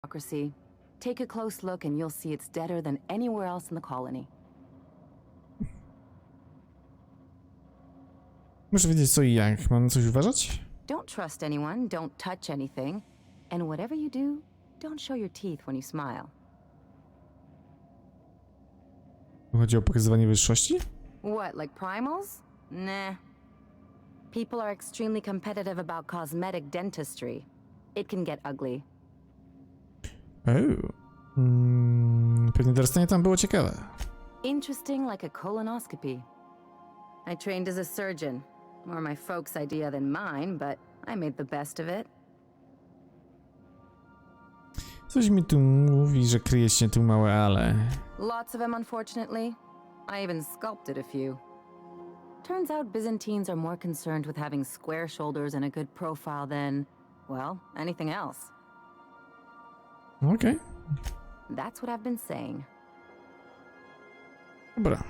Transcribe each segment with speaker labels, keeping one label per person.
Speaker 1: bureaucracy. Take a close look and you'll see it's deader than anywhere else in the colony.
Speaker 2: Muszę wiedzieć co i jak. Mam na coś uważać?
Speaker 1: Don't trust anyone, don't touch anything, and whatever you do, don't show your teeth when you smile.
Speaker 2: Chodzi o pokazywanie wyższości?
Speaker 1: What, like primals? Nah. People are extremely competitive about cosmetic dentistry. It can get ugly.
Speaker 2: Oh. Pewnie dorastanie tam było ciekawe.
Speaker 1: Interesting like a colonoscopy. I trained as a surgeon. More my folks' idea than mine, but I made the best of it.
Speaker 2: Coś mi tu mówi, że kryje się tu małe ale.
Speaker 1: Lots of them, unfortunately. I even sculpted a few. Turns out Byzantines are more concerned with having square shoulders and a good profile than, well, anything else.
Speaker 2: Okej.
Speaker 1: That's what I've been saying.
Speaker 2: Dobra.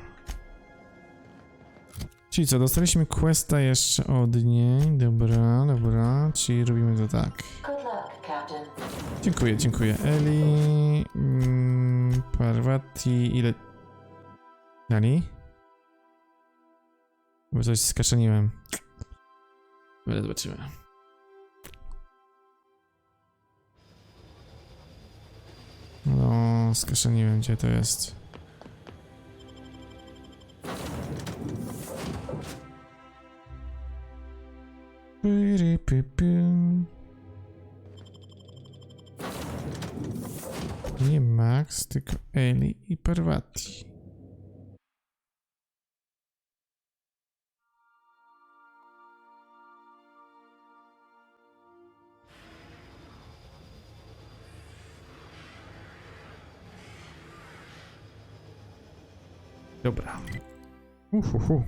Speaker 2: Czyli co, dostaliśmy questa jeszcze od niej. Dobra, dobra. Czyli robimy to tak.
Speaker 1: Good luck, Captain.
Speaker 2: Dziękuję, dziękuję. Eli... Parvati... Ile... Dali? Bo coś skaszeniłem. Ale zobaczymy. No, skaszeniłem, gdzie to jest. Nie Max, tylko Eli i Parvati. Dobra. Uhuhu.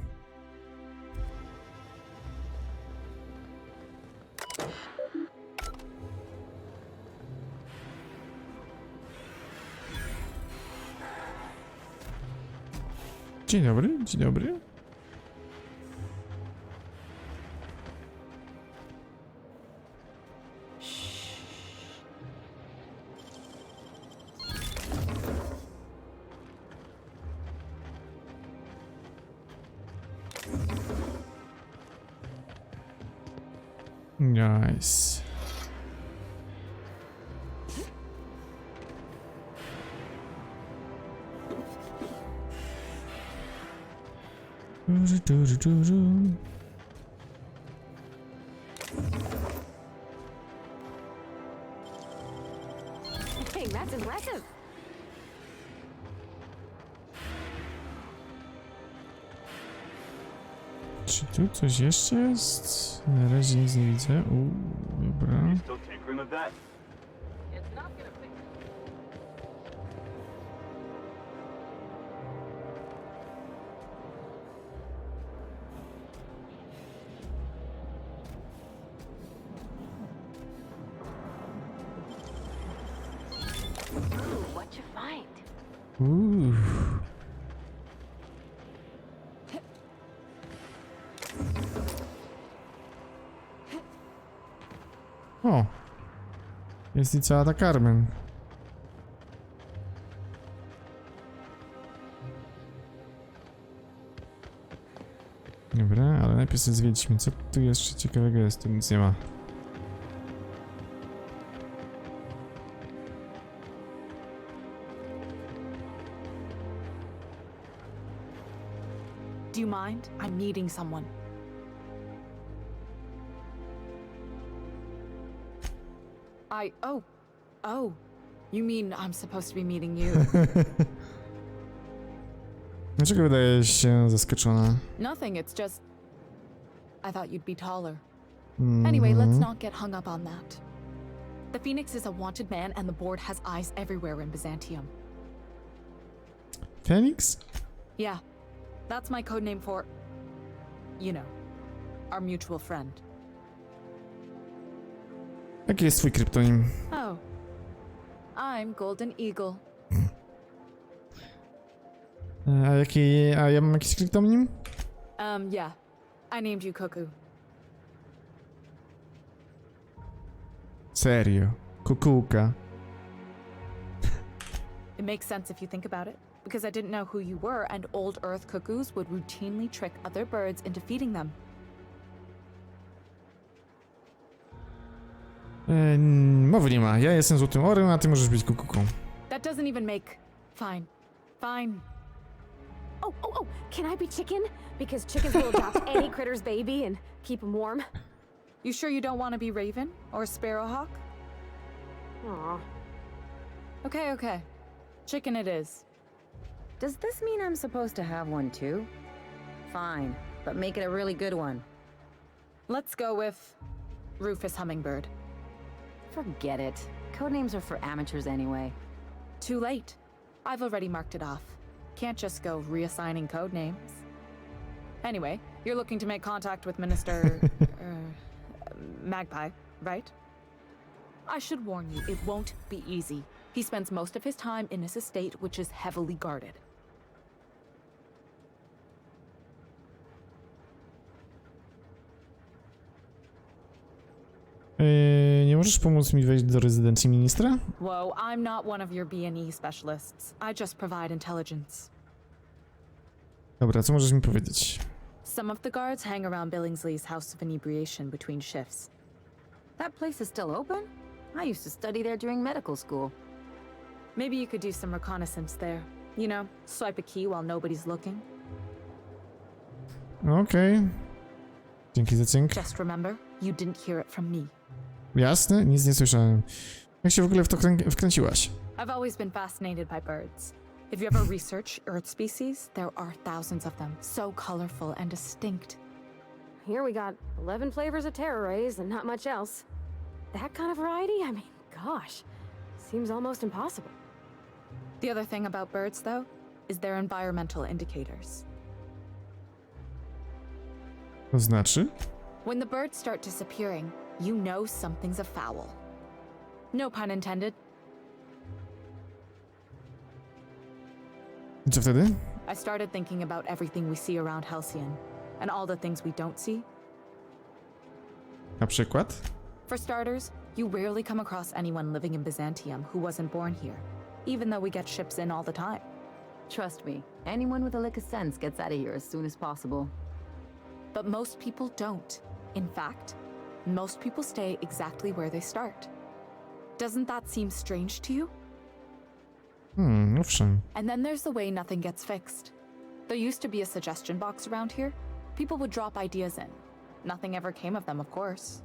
Speaker 2: Dzień dobry, dzień dobry. Nice.
Speaker 1: Hey, that's impressive.
Speaker 2: Czy tu coś jeszcze jest? Na razie nic nie widzę. Dobra.
Speaker 1: Ooh, what'd you find?
Speaker 2: O! Jest i cała ta Carmen. Dobra, ale najpierw sobie zwiedźmy, co tu jeszcze ciekawego jest, tu nic nie ma.
Speaker 3: Do you mind? I'm meeting someone. Oh, you mean I'm supposed to be meeting you?
Speaker 2: Dlaczego wydaje się zaskoczona?
Speaker 3: Nothing, it's just... I thought you'd be taller. Anyway, let's not get hung up on that. The Phoenix is a wanted man and the board has eyes everywhere in Byzantium.
Speaker 2: Phoenix?
Speaker 3: Yeah, that's my code name for... you know, our mutual friend.
Speaker 2: Jaki jest twój kryptonim?
Speaker 3: Oh, I'm Golden Eagle.
Speaker 2: A ja mam jakiś kryptonim?
Speaker 3: Yeah, I named you Cuckoo.
Speaker 2: Serio? Kukułka.
Speaker 3: It makes sense if you think about it, because I didn't know who you were, and old Earth cuckoos would routinely trick other birds into feeding them.
Speaker 2: Mowy nie ma. Ja jestem złotym orem, a ty możesz być kukuką.
Speaker 3: That doesn't even make... Fine. Fine.
Speaker 4: Oh, can I be chicken? Because chickens will adopt any critter's baby and keep them warm.
Speaker 3: You sure you don't want to be Raven or Sparrowhawk?
Speaker 4: Aw.
Speaker 3: Okay. Chicken it is.
Speaker 1: Does this mean I'm supposed to have one too? Fine, but make it a really good one.
Speaker 3: Let's go with Rufus Hummingbird.
Speaker 1: Forget it. Codenames are for amateurs anyway.
Speaker 3: Too late. I've already marked it off. Can't just go reassigning code names. Anyway, you're looking to make contact with Minister... Magpie, right? I should warn you, it won't be easy. He spends most of his time in his estate, which is heavily guarded.
Speaker 2: Nie możesz pomóc mi wejść do rezydencji ministra?
Speaker 3: Whoa, I'm not one of your B&E specialists. I just provide intelligence.
Speaker 2: Dobra, co możesz mi powiedzieć?
Speaker 3: Some of the guards hang around Billingsley's House of Inebriation between shifts.
Speaker 1: That place is still open? I used to study there during medical school.
Speaker 3: Maybe you could do some reconnaissance there. You know, swipe a key while nobody's looking.
Speaker 2: Okej. Dzięki za cynk.
Speaker 3: Just remember, you didn't hear it from me.
Speaker 2: Jasne, nic nie słyszałem. Jak się w ogóle w to wkręciłaś?
Speaker 3: I've always been fascinated by birds. If you ever research Earth species, there are thousands of them, so colorful and distinct.
Speaker 4: Here we got 11 flavors of terror rays and not much else. That kind of variety? I mean, gosh, seems almost impossible.
Speaker 3: The other thing about birds, though, is their environmental indicators.
Speaker 2: To znaczy?
Speaker 3: When the birds start disappearing, you know something's afoul. No pun intended.
Speaker 2: I co wtedy?
Speaker 3: I started thinking about everything we see around Halcyon, and all the things we don't see.
Speaker 2: Na przykład?
Speaker 3: For starters, you rarely come across anyone living in Byzantium who wasn't born here, even though we get ships in all the time.
Speaker 1: Trust me, anyone with a lick of sense gets out of here as soon as possible.
Speaker 3: But most people don't. In fact, most people stay exactly where they start. Doesn't that seem strange to you?
Speaker 2: Owszem.
Speaker 3: And then there's the way nothing gets fixed. There used to be a suggestion box around here. People would drop ideas in. Nothing ever came of them, of course.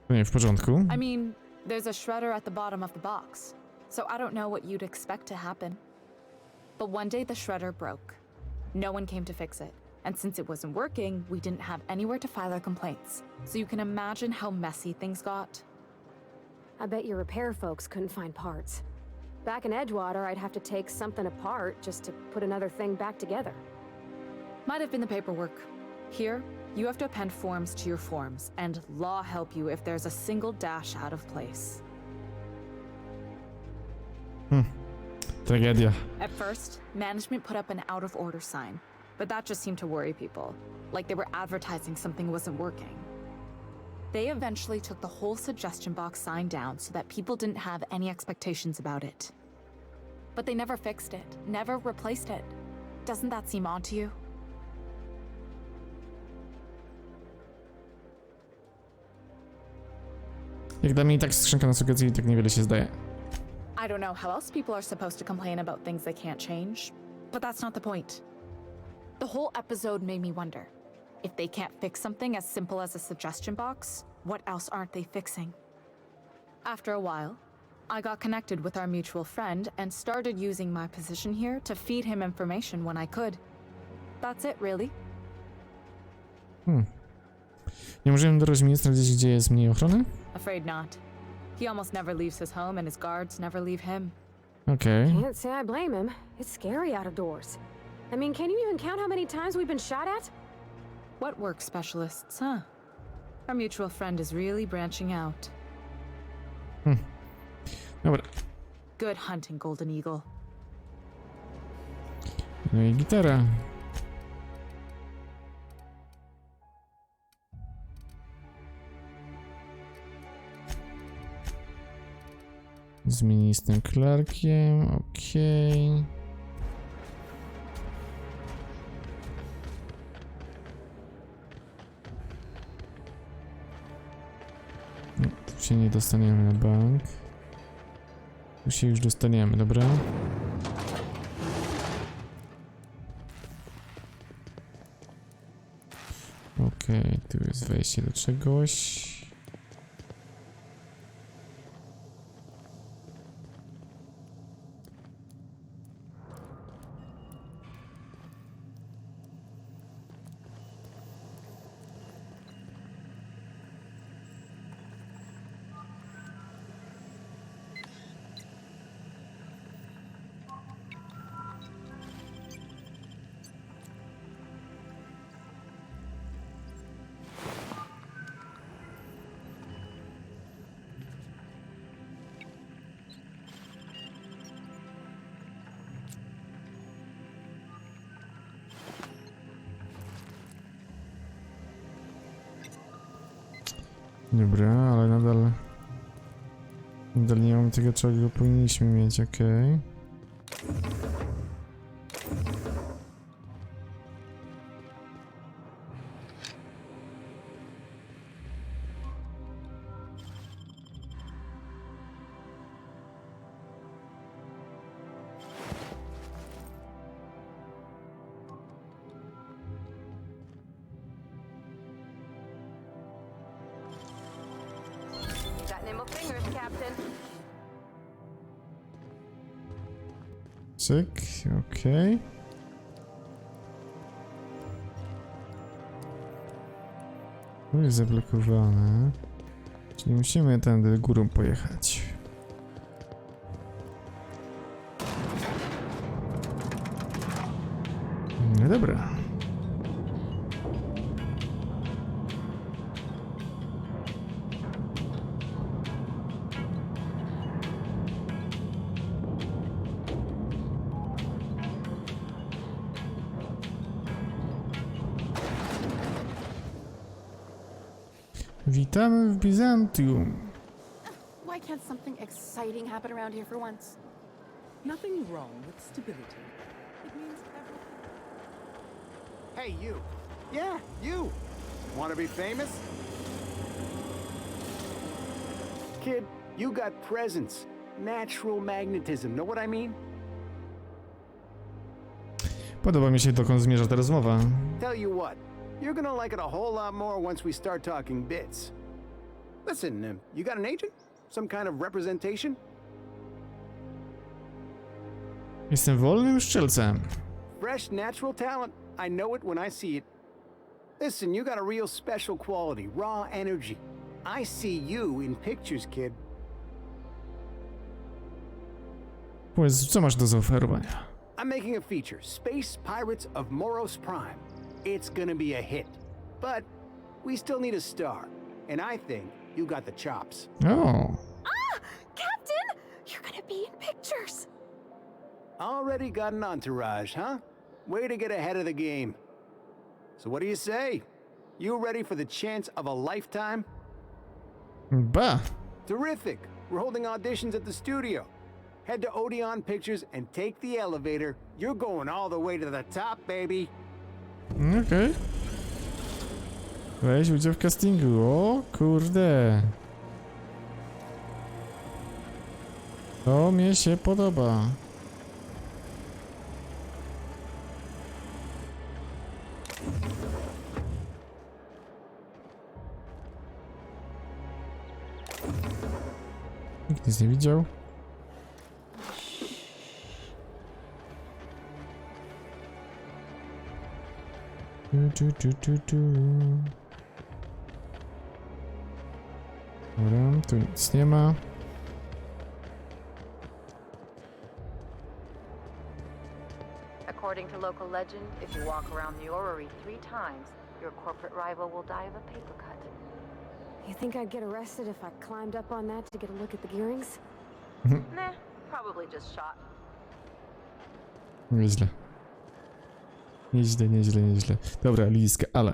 Speaker 2: To nie w porządku.
Speaker 3: I mean, there's a shredder at the bottom of the box, so I don't know what you'd expect to happen. But one day the shredder broke. No one came to fix it. And since it wasn't working, we didn't have anywhere to file our complaints. So you can imagine how messy things got.
Speaker 4: I bet your repair folks couldn't find parts. Back in Edgewater, I'd have to take something apart just to put another thing back together.
Speaker 3: Might have been the paperwork. Here, you have to append forms to your forms, and law help you if there's a single dash out of place.
Speaker 2: Tragedia.
Speaker 3: At first, management put up an out-of-order sign, but that just seemed to worry people, like they were advertising something wasn't working. They eventually took the whole suggestion box sign down so that people didn't have any expectations about it. But they never fixed it, never replaced it. Doesn't that seem odd to you?
Speaker 2: Jak dla mnie i tak skrzynka na sugestii i tak niewiele się zdaje.
Speaker 3: I don't know how else people are supposed to complain about things they can't change, but that's not the point. The whole episode made me wonder, if they can't fix something as simple as a suggestion box, what else aren't they fixing? After a while, I got connected with our mutual friend and started using my position here to feed him information when I could. That's it, really.
Speaker 2: Nie możemy dorwać ministra gdzieś, gdzie jest mniej ochrony?
Speaker 3: Afraid not. He almost never leaves his home and his guards never leave him.
Speaker 2: Okej.
Speaker 4: Can't say I blame him. It's scary out of doors. I mean, can you even count how many times we've been shot at?
Speaker 3: What work specialists, huh? Our mutual friend is really branching out.
Speaker 2: Dobra.
Speaker 3: Good hunting, Golden Eagle.
Speaker 2: No i gitara. Zmieni z tym Clarkiem, okej. No, tu się nie dostaniemy na bank. Tu się już dostaniemy, dobra? Okej, tu jest wejście do czegoś. Dobra, ale nadal nie mamy tego, czego powinniśmy mieć, okej.
Speaker 1: Got nimble fingers, Captain.
Speaker 2: Cyk, okej. Tu jest zablokowane. Czyli musimy tędy górą pojechać. No dobra. Witamy w Bizantium.
Speaker 5: Why can't something exciting happen around here for once?
Speaker 6: Nothing wrong with stability. It means everything.
Speaker 7: Hey, you. Yeah, you. Want to be famous? Kid, you got presence. Natural magnetism. Know what I mean?
Speaker 2: Podoba mi się, dokąd zmierza ta rozmowa.
Speaker 7: Tell you what, you're gonna like it a whole lot more once we start talking bits. Listen, you got an agent? Some kind of representation?
Speaker 2: Jestem wolnym strzelcem.
Speaker 7: Fresh, natural talent. I know it when I see it. Listen, you got a real special quality, raw energy. I see you in pictures, kid.
Speaker 2: Powiedz, co masz do zaoferowania?
Speaker 7: I'm making a feature, Space Pirates of Moros Prime. It's gonna be a hit. But we still need a star. And I think you got the chops.
Speaker 2: O,
Speaker 4: Captain! You're gonna be in pictures!
Speaker 7: Already got an entourage, huh? Way to get ahead of the game. So what do you say? You ready for the chance of a lifetime?
Speaker 2: ba.
Speaker 7: Terrific. We're holding auditions at the studio. Head to Odeon Pictures and take the elevator. You're going all the way to the top, baby.
Speaker 2: Okej. Weź udział w castingu. O kurde. To mnie się podoba. Nikt nic nie widział. Dobra, tu nic nie ma.
Speaker 1: According to local legend, if you walk around the orrery 3 times, your corporate rival will die of a paper cut.
Speaker 4: You think I'd get arrested if I climbed up on that to get a look at the gearings?
Speaker 1: Nah, probably just shot.
Speaker 2: Nieźle. Nieźle. Dobra, Liska, ale